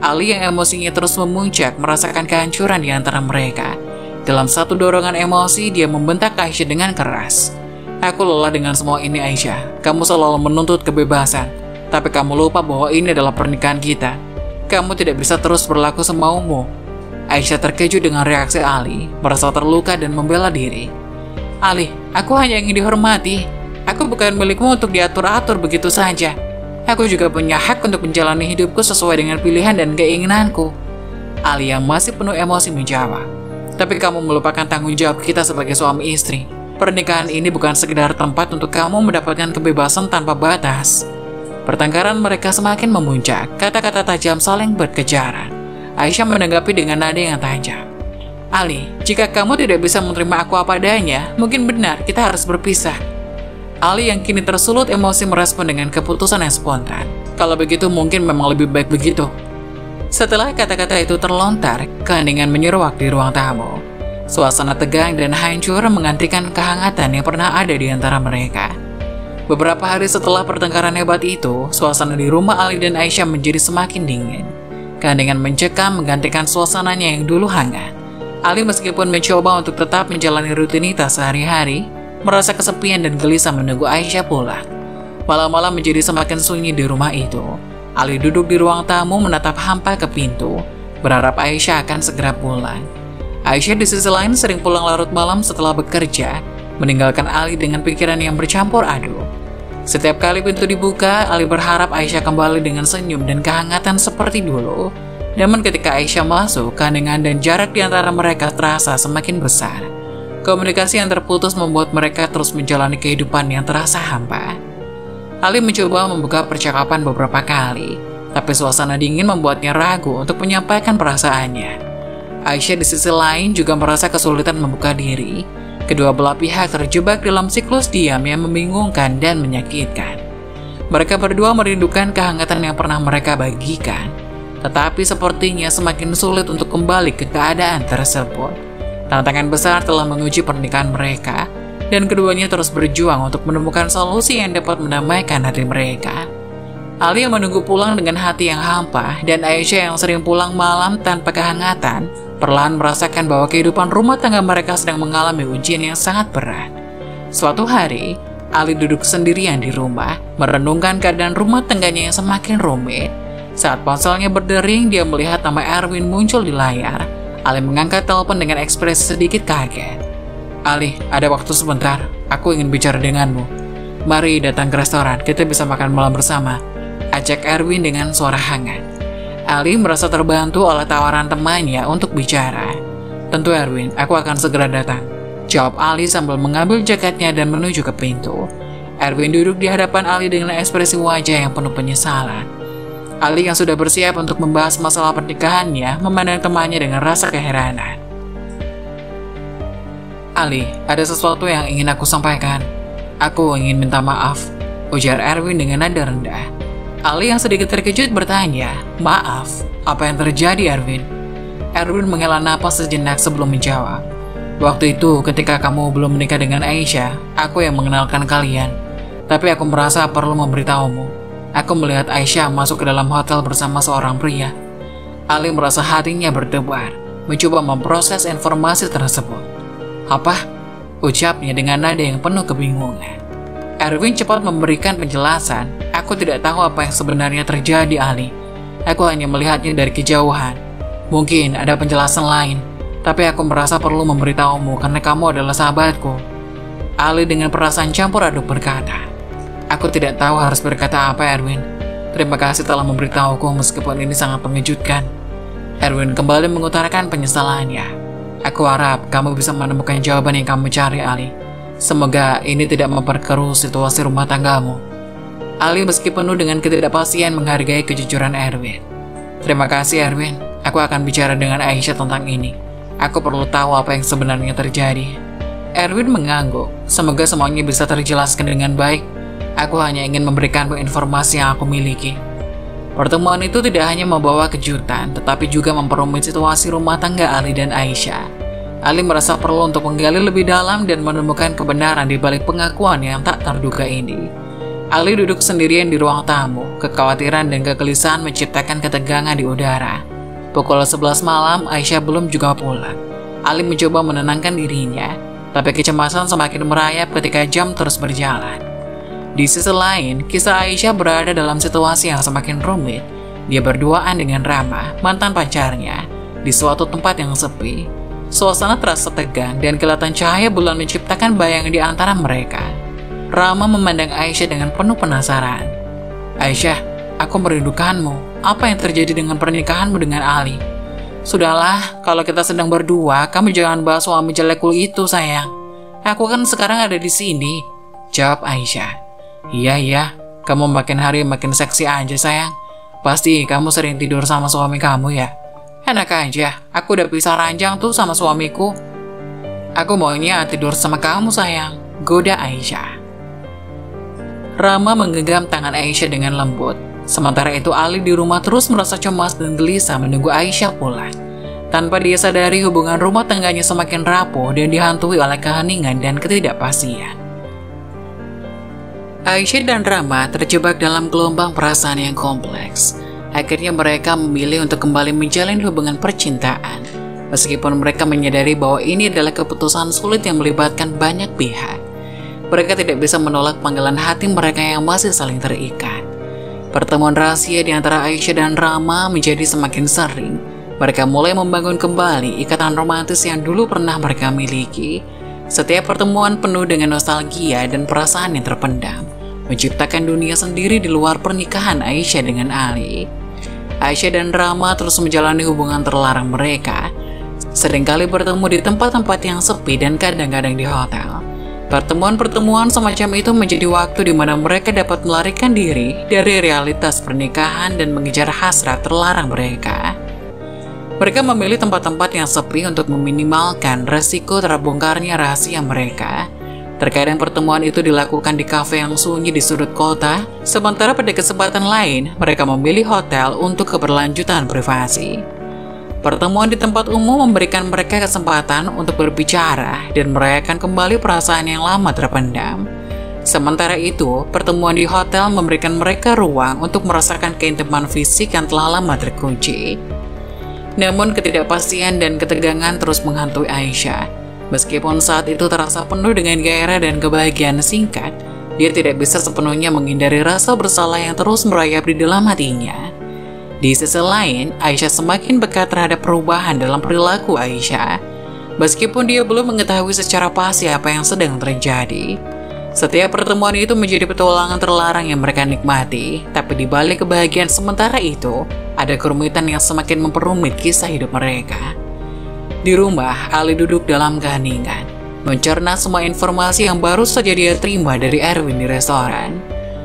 Ali yang emosinya terus memuncak merasakan kehancuran di antara mereka. Dalam satu dorongan emosi, dia membentak Aisyah dengan keras. "Aku lelah dengan semua ini, Aisyah. Kamu selalu menuntut kebebasan, tapi kamu lupa bahwa ini adalah pernikahan kita. Kamu tidak bisa terus berlaku semaumu." Aisyah terkejut dengan reaksi Ali, merasa terluka dan membela diri. "Ali, aku hanya ingin dihormati. Aku bukan milikmu untuk diatur-atur begitu saja. Aku juga punya hak untuk menjalani hidupku sesuai dengan pilihan dan keinginanku." Ali yang masih penuh emosi menjawab, "Tapi kamu melupakan tanggung jawab kita sebagai suami istri. Pernikahan ini bukan sekedar tempat untuk kamu mendapatkan kebebasan tanpa batas." Pertengkaran mereka semakin memuncak, kata-kata tajam saling berkejaran. Aisyah menanggapi dengan nada yang tajam, "Ali, jika kamu tidak bisa menerima aku apa adanya, mungkin benar kita harus berpisah." Ali yang kini tersulut emosi merespon dengan keputusan yang spontan. "Kalau begitu mungkin memang lebih baik begitu." Setelah kata-kata itu terlontar, keheningan menyeruak di ruang tamu. Suasana tegang dan hancur menggantikan kehangatan yang pernah ada di antara mereka. Beberapa hari setelah pertengkaran hebat itu, suasana di rumah Ali dan Aisyah menjadi semakin dingin. Keheningan mencekam menggantikan suasananya yang dulu hangat. Ali meskipun mencoba untuk tetap menjalani rutinitas sehari-hari, merasa kesepian dan gelisah menunggu Aisyah pulang. Malam-malam menjadi semakin sunyi di rumah itu. Ali duduk di ruang tamu menatap hampa ke pintu, berharap Aisyah akan segera pulang. Aisyah di sisi lain sering pulang larut malam setelah bekerja, meninggalkan Ali dengan pikiran yang bercampur aduk. Setiap kali pintu dibuka, Ali berharap Aisyah kembali dengan senyum dan kehangatan seperti dulu. Namun ketika Aisyah masuk, keheningan dan jarak di antara mereka terasa semakin besar. Komunikasi yang terputus membuat mereka terus menjalani kehidupan yang terasa hampa. Ali mencoba membuka percakapan beberapa kali, tapi suasana dingin membuatnya ragu untuk menyampaikan perasaannya. Aisyah di sisi lain juga merasa kesulitan membuka diri. Kedua belah pihak terjebak dalam siklus diam yang membingungkan dan menyakitkan. Mereka berdua merindukan kehangatan yang pernah mereka bagikan, tetapi sepertinya semakin sulit untuk kembali ke keadaan tersebut. Tantangan besar telah menguji pernikahan mereka, dan keduanya terus berjuang untuk menemukan solusi yang dapat mendamaikan hati mereka. Ali yang menunggu pulang dengan hati yang hampa, dan Aisyah yang sering pulang malam tanpa kehangatan, perlahan merasakan bahwa kehidupan rumah tangga mereka sedang mengalami ujian yang sangat berat. Suatu hari, Ali duduk sendirian di rumah, merenungkan keadaan rumah tangganya yang semakin rumit. Saat ponselnya berdering, dia melihat nama Erwin muncul di layar. Ali mengangkat telepon dengan ekspresi sedikit kaget. Ali, ada waktu sebentar. Aku ingin bicara denganmu. Mari datang ke restoran, kita bisa makan malam bersama, ajak Erwin dengan suara hangat. Ali merasa terbantu oleh tawaran temannya untuk bicara. Tentu Erwin, aku akan segera datang, jawab Ali sambil mengambil jaketnya dan menuju ke pintu. Erwin duduk di hadapan Ali dengan ekspresi wajah yang penuh penyesalan. Ali yang sudah bersiap untuk membahas masalah pernikahannya memandang temannya dengan rasa keheranan. Ali, ada sesuatu yang ingin aku sampaikan. Aku ingin minta maaf, ujar Erwin dengan nada rendah. Ali yang sedikit terkejut bertanya, maaf, apa yang terjadi Erwin? Erwin menghela napas sejenak sebelum menjawab. Waktu itu ketika kamu belum menikah dengan Aisyah, aku yang mengenalkan kalian. Tapi aku merasa perlu memberitahumu. Aku melihat Aisyah masuk ke dalam hotel bersama seorang pria. Ali merasa hatinya berdebar, mencoba memproses informasi tersebut. Apa? Ucapnya dengan nada yang penuh kebingungan. Erwin cepat memberikan penjelasan. Aku tidak tahu apa yang sebenarnya terjadi, Ali. Aku hanya melihatnya dari kejauhan. Mungkin ada penjelasan lain, tapi aku merasa perlu memberitahumu karena kamu adalah sahabatku. Ali dengan perasaan campur aduk berkata, aku tidak tahu harus berkata apa, Erwin. Terima kasih telah memberitahuku meskipun ini sangat mengejutkan. Erwin kembali mengutarakan penyesalannya. Aku harap kamu bisa menemukan jawaban yang kamu cari, Ali. Semoga ini tidak memperkeruh situasi rumah tanggamu. Ali meski penuh dengan ketidakpastian menghargai kejujuran Erwin. Terima kasih, Erwin. Aku akan bicara dengan Aisyah tentang ini. Aku perlu tahu apa yang sebenarnya terjadi. Erwin mengangguk. Semoga semuanya bisa terjelaskan dengan baik. Aku hanya ingin memberikanmu informasi yang aku miliki. Pertemuan itu tidak hanya membawa kejutan, tetapi juga memperumit situasi rumah tangga Ali dan Aisyah. Ali merasa perlu untuk menggali lebih dalam dan menemukan kebenaran di balik pengakuan yang tak terduga ini. Ali duduk sendirian di ruang tamu. Kekhawatiran dan kegelisahan menciptakan ketegangan di udara. Pukul 11 malam, Aisyah belum juga pulang. Ali mencoba menenangkan dirinya, tapi kecemasan semakin merayap ketika jam terus berjalan. Di sisi lain, kisah Aisyah berada dalam situasi yang semakin rumit. Dia berduaan dengan Rama, mantan pacarnya, di suatu tempat yang sepi. Suasana terasa tegang dan kilatan cahaya bulan menciptakan bayangan di antara mereka. Rama memandang Aisyah dengan penuh penasaran. Aisyah, aku merindukanmu. Apa yang terjadi dengan pernikahanmu dengan Ali? Sudahlah, kalau kita sedang berdua, kamu jangan bahas suami jelekku itu, sayang. Aku kan sekarang ada di sini, jawab Aisyah. Iya, kamu makin hari makin seksi aja, sayang. Pasti kamu sering tidur sama suami kamu ya? Enak aja, aku udah pisah ranjang tuh sama suamiku. Aku maunya tidur sama kamu, sayang, goda Aisyah. Rama menggenggam tangan Aisyah dengan lembut. Sementara itu Ali di rumah terus merasa cemas dan gelisah menunggu Aisyah pulang. Tanpa dia sadari hubungan rumah tangganya semakin rapuh dan dihantui oleh keheningan dan ketidakpastian. Aisyah dan Rama terjebak dalam gelombang perasaan yang kompleks. Akhirnya mereka memilih untuk kembali menjalin hubungan percintaan. Meskipun mereka menyadari bahwa ini adalah keputusan sulit yang melibatkan banyak pihak. Mereka tidak bisa menolak panggilan hati mereka yang masih saling terikat. Pertemuan rahasia di antara Aisyah dan Rama menjadi semakin sering. Mereka mulai membangun kembali ikatan romantis yang dulu pernah mereka miliki. Setiap pertemuan penuh dengan nostalgia dan perasaan yang terpendam, menciptakan dunia sendiri di luar pernikahan Aisyah dengan Ali. Aisyah dan Rama terus menjalani hubungan terlarang mereka. Seringkali bertemu di tempat-tempat yang sepi dan kadang-kadang di hotel. Pertemuan-pertemuan semacam itu menjadi waktu di mana mereka dapat melarikan diri dari realitas pernikahan dan mengejar hasrat terlarang mereka. Mereka memilih tempat-tempat yang sepi untuk meminimalkan resiko terbongkarnya rahasia mereka. Terkadang pertemuan itu dilakukan di kafe yang sunyi di sudut kota, sementara pada kesempatan lain mereka memilih hotel untuk keberlanjutan privasi. Pertemuan di tempat umum memberikan mereka kesempatan untuk berbicara dan merayakan kembali perasaan yang lama terpendam. Sementara itu, pertemuan di hotel memberikan mereka ruang untuk merasakan keintiman fisik yang telah lama terkunci. Namun ketidakpastian dan ketegangan terus menghantui Aisyah. Meskipun saat itu terasa penuh dengan gairah dan kebahagiaan singkat, dia tidak bisa sepenuhnya menghindari rasa bersalah yang terus merayap di dalam hatinya. Di sisi lain, Aisyah semakin peka terhadap perubahan dalam perilaku Aisyah. Meskipun dia belum mengetahui secara pasti apa yang sedang terjadi. Setiap pertemuan itu menjadi petualangan terlarang yang mereka nikmati, tapi di balik kebahagiaan sementara itu, ada kerumitan yang semakin memperumit kisah hidup mereka. Di rumah, Ali duduk dalam keheningan, mencerna semua informasi yang baru saja dia terima dari Erwin di restoran.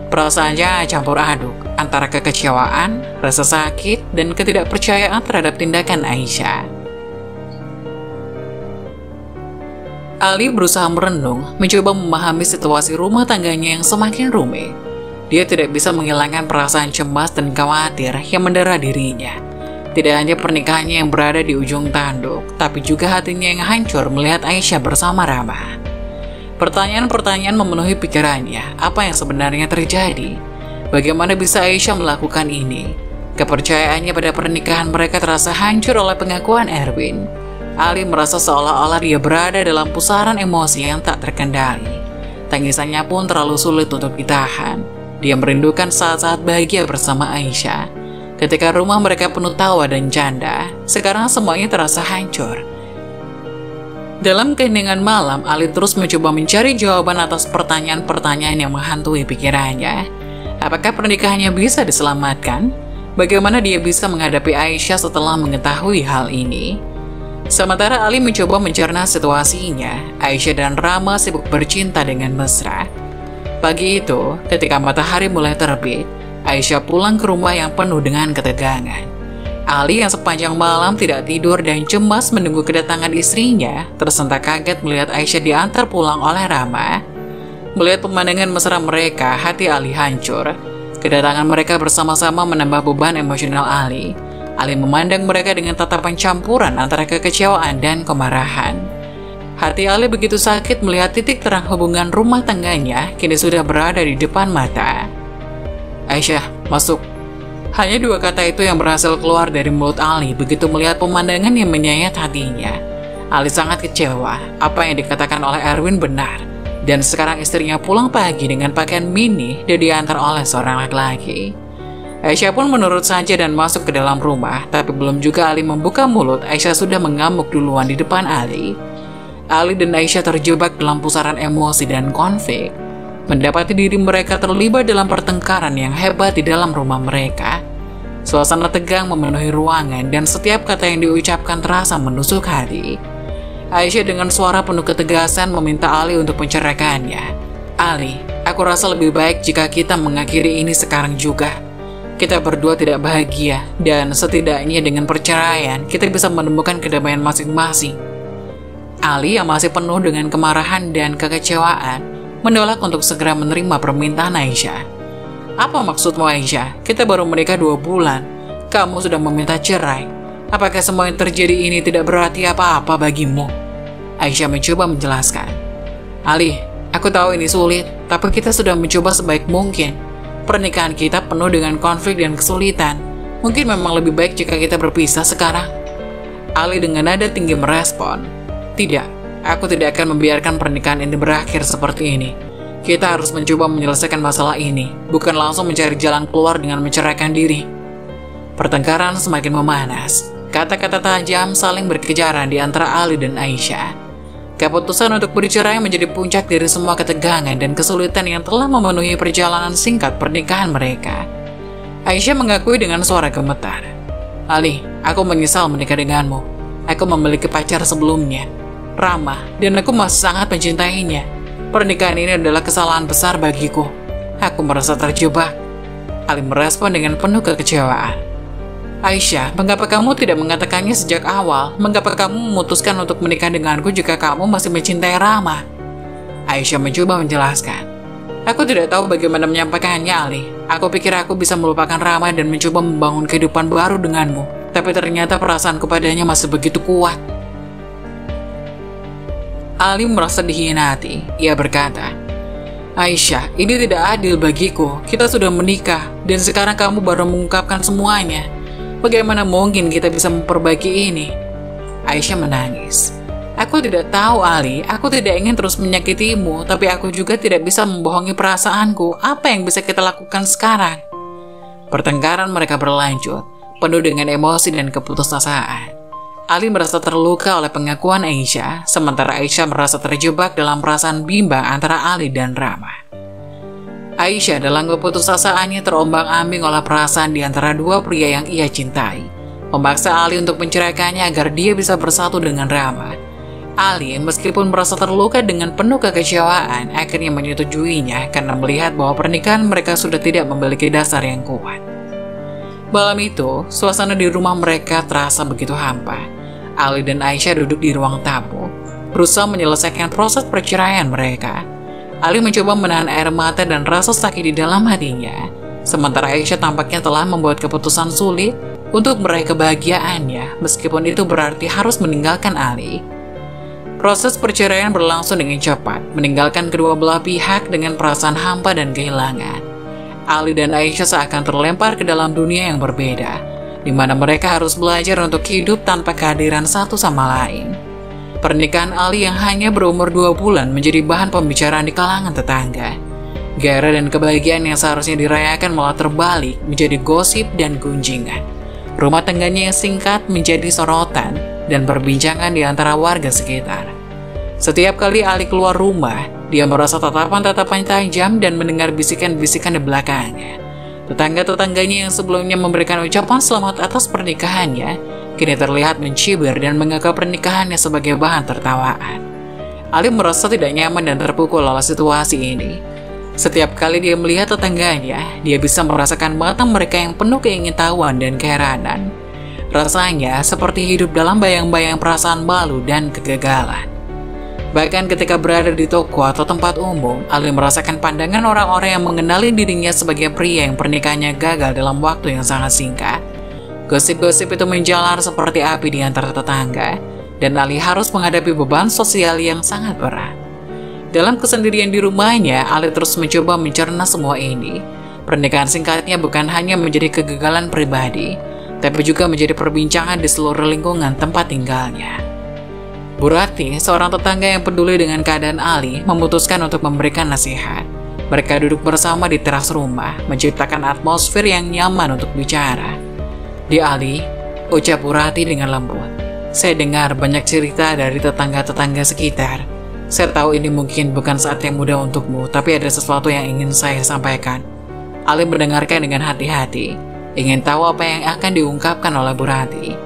Perasaannya campur aduk antara kekecewaan, rasa sakit, dan ketidakpercayaan terhadap tindakan Aisyah. Ali berusaha merenung, mencoba memahami situasi rumah tangganya yang semakin rumit. Dia tidak bisa menghilangkan perasaan cemas dan khawatir yang mendera dirinya. Tidak hanya pernikahannya yang berada di ujung tanduk, tapi juga hatinya yang hancur melihat Aisyah bersama Rama. Pertanyaan-pertanyaan memenuhi pikirannya, apa yang sebenarnya terjadi? Bagaimana bisa Aisyah melakukan ini? Kepercayaannya pada pernikahan mereka terasa hancur oleh pengakuan Erwin. Ali merasa seolah-olah dia berada dalam pusaran emosi yang tak terkendali. Tangisannya pun terlalu sulit untuk ditahan. Dia merindukan saat-saat bahagia bersama Aisyah. Ketika rumah mereka penuh tawa dan canda, sekarang semuanya terasa hancur. Dalam keheningan malam, Ali terus mencoba mencari jawaban atas pertanyaan-pertanyaan yang menghantui pikirannya. Apakah pernikahannya bisa diselamatkan? Bagaimana dia bisa menghadapi Aisyah setelah mengetahui hal ini? Sementara Ali mencoba mencerna situasinya, Aisyah dan Rama sibuk bercinta dengan mesra. Pagi itu, ketika matahari mulai terbit, Aisyah pulang ke rumah yang penuh dengan ketegangan. Ali yang sepanjang malam tidak tidur dan cemas menunggu kedatangan istrinya, tersentak kaget melihat Aisyah diantar pulang oleh Rama. Melihat pemandangan mesra mereka, hati Ali hancur. Kedatangan mereka bersama-sama menambah beban emosional Ali. Ali memandang mereka dengan tatapan campuran antara kekecewaan dan kemarahan. Hati Ali begitu sakit melihat titik terang hubungan rumah tangganya kini sudah berada di depan mata. "Aisyah, masuk." Hanya dua kata itu yang berhasil keluar dari mulut Ali begitu melihat pemandangan yang menyayat hatinya. Ali sangat kecewa, apa yang dikatakan oleh Erwin benar. Dan sekarang istrinya pulang pagi dengan pakaian mini dan diantar oleh seorang laki-laki. Aisyah pun menurut saja dan masuk ke dalam rumah, tapi belum juga Ali membuka mulut, Aisyah sudah mengamuk duluan di depan Ali. Ali dan Aisyah terjebak dalam pusaran emosi dan konflik. Mendapati diri mereka terlibat dalam pertengkaran yang hebat di dalam rumah mereka. Suasana tegang memenuhi ruangan dan setiap kata yang diucapkan terasa menusuk hati. Aisyah dengan suara penuh ketegasan meminta Ali untuk menceraikannya. "Ali, aku rasa lebih baik jika kita mengakhiri ini sekarang juga. Kita berdua tidak bahagia dan setidaknya dengan perceraian kita bisa menemukan kedamaian masing-masing." Ali yang masih penuh dengan kemarahan dan kekecewaan menolak untuk segera menerima permintaan Aisyah. "Apa maksudmu Aisyah? Kita baru menikah 2 bulan. Kamu sudah meminta cerai. Apakah semua yang terjadi ini tidak berarti apa-apa bagimu?" Aisyah mencoba menjelaskan. "Ali, aku tahu ini sulit, tapi kita sudah mencoba sebaik mungkin. Pernikahan kita penuh dengan konflik dan kesulitan. Mungkin memang lebih baik jika kita berpisah sekarang." Ali dengan nada tinggi merespon, "Tidak. Aku tidak akan membiarkan pernikahan ini berakhir seperti ini. Kita harus mencoba menyelesaikan masalah ini, bukan langsung mencari jalan keluar dengan menceraikan diri." Pertengkaran semakin memanas. Kata-kata tajam saling berkejaran di antara Ali dan Aisyah. Keputusan untuk bercerai menjadi puncak dari semua ketegangan dan kesulitan yang telah memenuhi perjalanan singkat pernikahan mereka. Aisyah mengakui dengan suara gemetar, "Ali, aku menyesal menikah denganmu. Aku memiliki pacar sebelumnya, Rama, dan aku masih sangat mencintainya. Pernikahan ini adalah kesalahan besar bagiku. Aku merasa terjebak." Ali merespon dengan penuh kekecewaan. "Aisyah, mengapa kamu tidak mengatakannya sejak awal? Mengapa kamu memutuskan untuk menikah denganku jika kamu masih mencintai Rama?" Aisyah mencoba menjelaskan. "Aku tidak tahu bagaimana menyampaikannya, Ali. Aku pikir aku bisa melupakan Rama dan mencoba membangun kehidupan baru denganmu. Tapi ternyata perasaanku padanya masih begitu kuat." Ali merasa dikhianati. Ia berkata, "Aisyah, ini tidak adil bagiku. Kita sudah menikah, dan sekarang kamu baru mengungkapkan semuanya. Bagaimana mungkin kita bisa memperbaiki ini?" Aisyah menangis. "Aku tidak tahu, Ali. Aku tidak ingin terus menyakitimu, tapi aku juga tidak bisa membohongi perasaanku. Apa yang bisa kita lakukan sekarang?" Pertengkaran mereka berlanjut. penuh dengan emosi dan keputusasaan. Ali merasa terluka oleh pengakuan Aisyah, sementara Aisyah merasa terjebak dalam perasaan bimbang antara Ali dan Rama. Aisyah dalam keputusasaannya terombang-ambing oleh perasaan di antara dua pria yang ia cintai, memaksa Ali untuk menceraikannya agar dia bisa bersatu dengan Rama. Ali, meskipun merasa terluka dengan penuh kekecewaan, akhirnya menyetujuinya karena melihat bahwa pernikahan mereka sudah tidak memiliki dasar yang kuat. Malam itu, suasana di rumah mereka terasa begitu hampa. Ali dan Aisyah duduk di ruang tamu, berusaha menyelesaikan proses perceraian mereka. Ali mencoba menahan air mata dan rasa sakit di dalam hatinya, sementara Aisyah tampaknya telah membuat keputusan sulit untuk meraih kebahagiaannya, meskipun itu berarti harus meninggalkan Ali. Proses perceraian berlangsung dengan cepat, meninggalkan kedua belah pihak dengan perasaan hampa dan kehilangan. Ali dan Aisyah seakan terlempar ke dalam dunia yang berbeda, di mana mereka harus belajar untuk hidup tanpa kehadiran satu sama lain. Pernikahan Ali yang hanya berumur 2 bulan menjadi bahan pembicaraan di kalangan tetangga. Gairah dan kebahagiaan yang seharusnya dirayakan malah terbalik menjadi gosip dan gunjingan. Rumah tangganya yang singkat menjadi sorotan dan perbincangan di antara warga sekitar. Setiap kali Ali keluar rumah, dia merasa tatapan-tatapan tajam dan mendengar bisikan-bisikan di belakangnya. Tetangga-tetangganya yang sebelumnya memberikan ucapan selamat atas pernikahannya, kini terlihat mencibir dan menganggap pernikahannya sebagai bahan tertawaan. Ali merasa tidak nyaman dan terpukul oleh situasi ini. Setiap kali dia melihat tetangganya, dia bisa merasakan mata mereka yang penuh keingintahuan dan keheranan. Rasanya seperti hidup dalam bayang-bayang perasaan malu dan kegagalan. Bahkan ketika berada di toko atau tempat umum, Ali merasakan pandangan orang-orang yang mengenali dirinya sebagai pria yang pernikahannya gagal dalam waktu yang sangat singkat. Gosip-gosip itu menjalar seperti api di antara tetangga, dan Ali harus menghadapi beban sosial yang sangat berat. Dalam kesendirian di rumahnya, Ali terus mencoba mencerna semua ini. Pernikahan singkatnya bukan hanya menjadi kegagalan pribadi, tapi juga menjadi perbincangan di seluruh lingkungan tempat tinggalnya. Bu Rati, seorang tetangga yang peduli dengan keadaan Ali, memutuskan untuk memberikan nasihat. Mereka duduk bersama di teras rumah, menciptakan atmosfer yang nyaman untuk bicara. "Di Ali," ucap Bu Rati dengan lembut, "saya dengar banyak cerita dari tetangga-tetangga sekitar. Saya tahu ini mungkin bukan saat yang mudah untukmu, tapi ada sesuatu yang ingin saya sampaikan." Ali mendengarkan dengan hati-hati, ingin tahu apa yang akan diungkapkan oleh Bu Rati.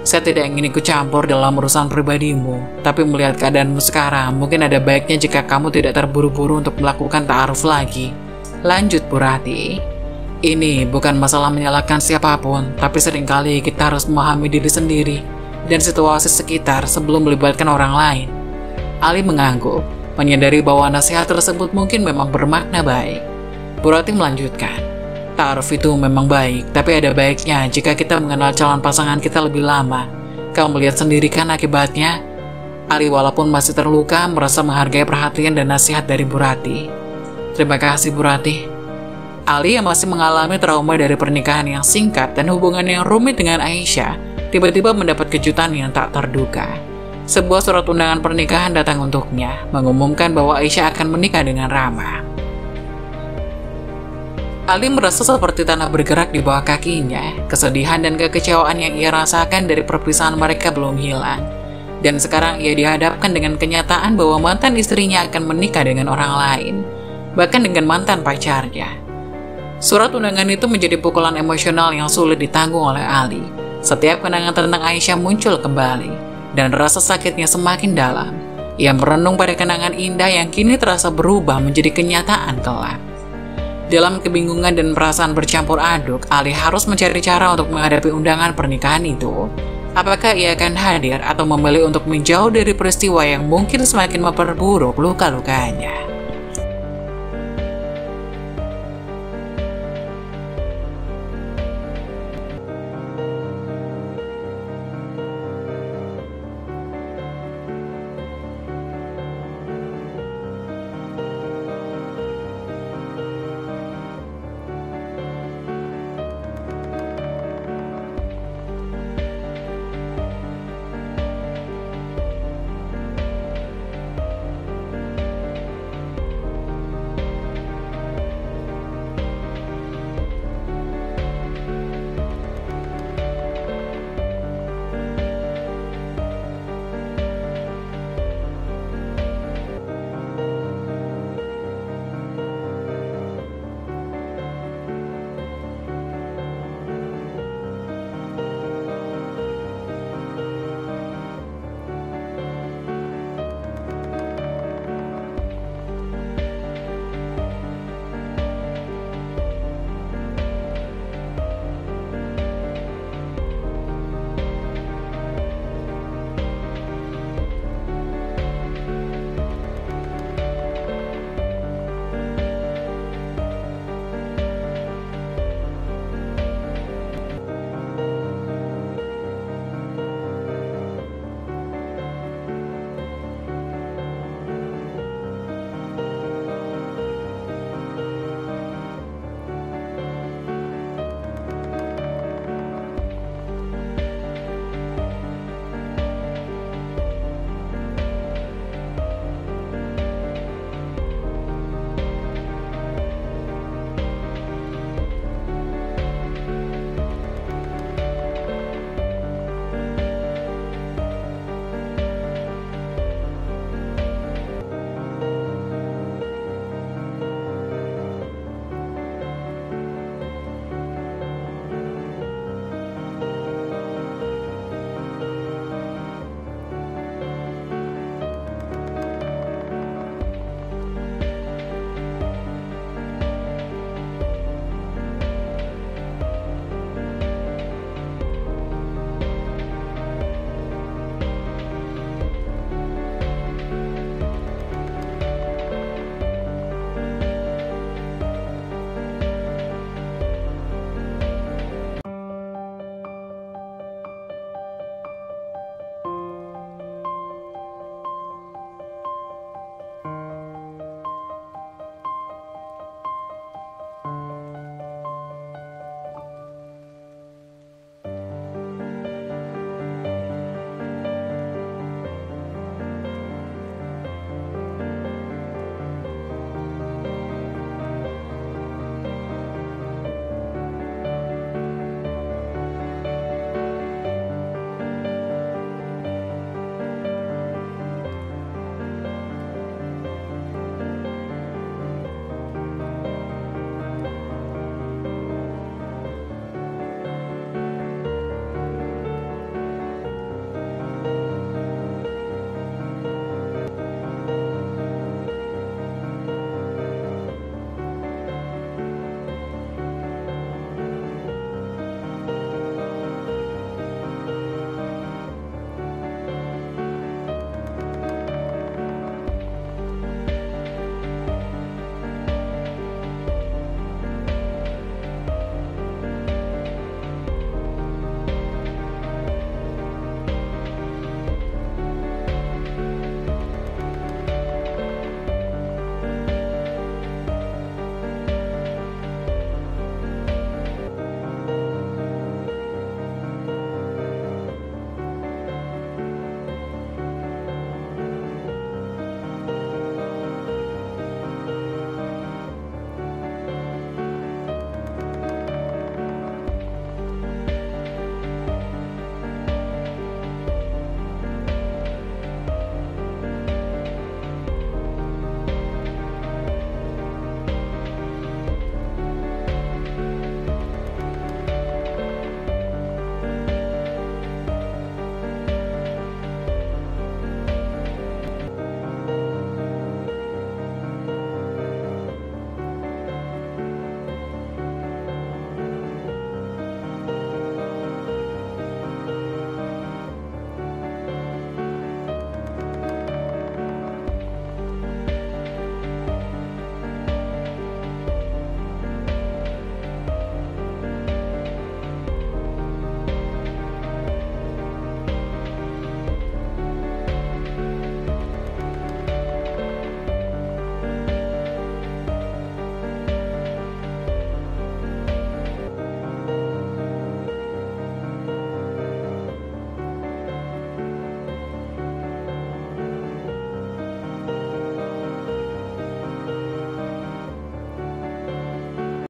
"Saya tidak ingin ikut campur dalam urusan pribadimu, tapi melihat keadaanmu sekarang, mungkin ada baiknya jika kamu tidak terburu-buru untuk melakukan ta'aruf lagi," lanjut Bu Rati. "Ini bukan masalah menyalahkan siapapun, tapi seringkali kita harus memahami diri sendiri dan situasi sekitar sebelum melibatkan orang lain." Ali mengangguk, menyadari bahwa nasihat tersebut mungkin memang bermakna baik. Bu Rati melanjutkan, "Ta'aruf itu memang baik, tapi ada baiknya jika kita mengenal calon pasangan kita lebih lama. Kamu melihat sendiri kan akibatnya?" Ali walaupun masih terluka, merasa menghargai perhatian dan nasihat dari Bu Rati. "Terima kasih Bu Rati." Ali yang masih mengalami trauma dari pernikahan yang singkat dan hubungan yang rumit dengan Aisyah, tiba-tiba mendapat kejutan yang tak terduga. Sebuah surat undangan pernikahan datang untuknya, mengumumkan bahwa Aisyah akan menikah dengan Rama. Ali merasa seperti tanah bergerak di bawah kakinya. Kesedihan dan kekecewaan yang ia rasakan dari perpisahan mereka belum hilang. Dan sekarang ia dihadapkan dengan kenyataan bahwa mantan istrinya akan menikah dengan orang lain, bahkan dengan mantan pacarnya. Surat undangan itu menjadi pukulan emosional yang sulit ditanggung oleh Ali. Setiap kenangan tentang Aisyah muncul kembali, dan rasa sakitnya semakin dalam. Ia merenung pada kenangan indah yang kini terasa berubah menjadi kenyataan kelak. Dalam kebingungan dan perasaan bercampur aduk, Ali harus mencari cara untuk menghadapi undangan pernikahan itu. Apakah ia akan hadir atau memilih untuk menjauh dari peristiwa yang mungkin semakin memperburuk luka-lukanya?